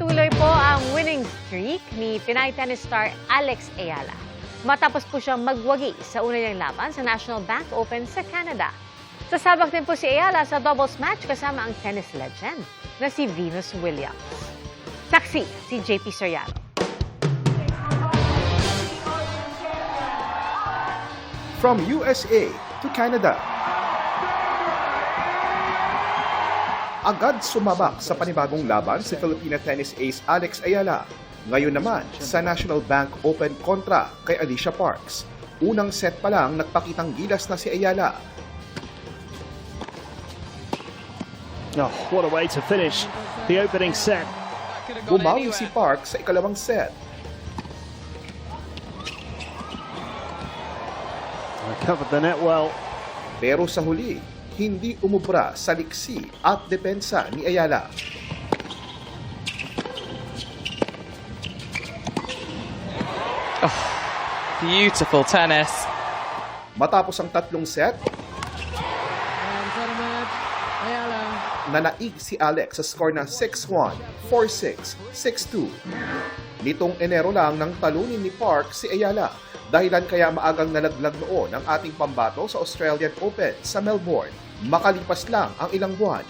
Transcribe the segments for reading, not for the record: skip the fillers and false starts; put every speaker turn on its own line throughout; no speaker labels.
Patuloy po ang winning streak ni Pinay tennis star Alex Ayala. Matapos po siyang magwagi sa una niyang laban sa National Bank Open sa Canada. Sasabak din po si Ayala sa doubles match kasama ang tennis legend na si Venus Williams. Saksi si JP Soriano.
From USA to Canada. Agad sumabak sa panibagong laban si Filipina tennis ace Alex Ayala. Ngayon naman sa National Bank Open kontra kay Alicia Parks. Unang set pa lang nagpakitang gilas na si Ayala.
Oh, what a way to finish the opening set.
Bumawi si Parks sa ikalawang set.
Covered the net well.
Pero sa huli, hindi umubra sa liksi at depensa ni Ayala.
Oh, beautiful tennis.
Matapos ang tatlong set, nanaig si Alex sa score na 6-1, 4-6, 6-2. Nitong Enero lang nang talunin ni Park si Ayala, dahilan kaya maagang nalaglag noon ang ating pambato sa Australian Open sa Melbourne. Makalipas lang ang ilang buwan,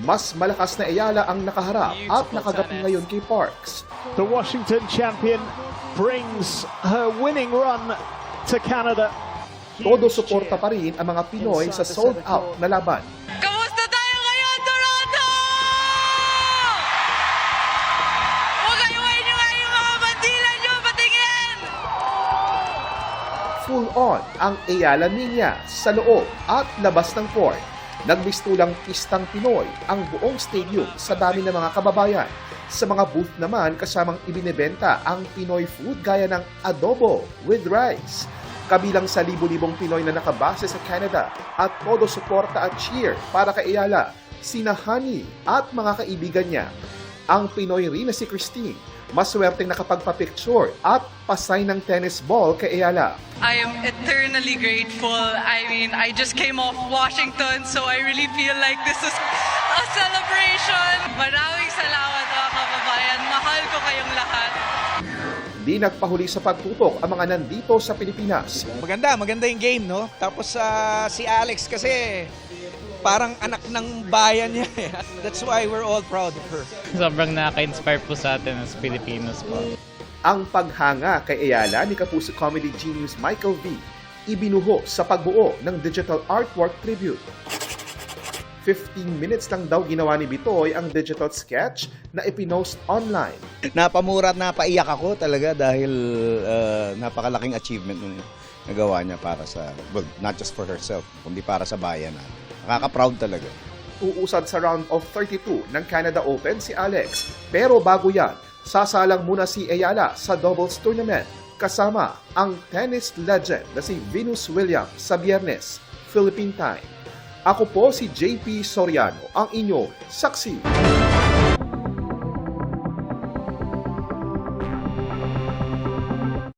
mas malakas na Ayala ang nakaharap at nakagapi ngayon kay Parks.
The Washington champion brings her winning run to Canada.
Todo suporta pa rin ang mga Pinoy sa sold-out na laban.
Kamusta tayo ngayon, Toronto? Huwag nyo nga yung mga bandila nyo, patingin!
Full on ang Ayala Niña sa loob at labas ng court. Nagmistulang pistang Pinoy ang buong stadium sa dami ng mga kababayan. Sa mga booth naman kasamang ibinebenta ang Pinoy food gaya ng adobo with rice. Kabilang sa libu-libong Pinoy na nakabase sa Canada at todo suporta at cheer para kay Ayala, sina Honey at mga kaibigan niya. Ang Pinoy rin na si Christine, maswerteng nakapagpa-picture at pasay ng tennis ball kay Ayala.
I am eternally grateful. I mean, I just came off Washington, so I really feel like this is a celebration. Maraming salamat mga kababayan. Mahal ko kayong lahat.
Di nagpahuli sa pagtutok ang mga nandito sa Pilipinas.
Maganda yung game, no? Tapos si Alex kasi parang anak ng bayan niya. That's why we're all proud of her.
Sobrang nakaka-inspire po sa atin as Pilipinos po.
Ang paghanga kay Ayala ni Kapuso comedy genius Michael V. ibinuho sa pagbuo ng digital artwork tribute. 15 minutes lang daw ginawa ni Bitoy ang digital sketch na ipinost online.
Napamura at napaiyak ako talaga dahil napakalaking achievement nung nagawa niya para sa, well, not just for herself, kundi para sa bayan natin. Nakaka-proud talaga.
Uusad sa round of 32 ng Canada Open si Alex. Pero bago yan, sasalang muna si Ayala sa doubles tournament kasama ang tennis legend na si Venus Williams sa Biyernes, Philippine time. Ako po si JP Soriano, ang inyo saksi.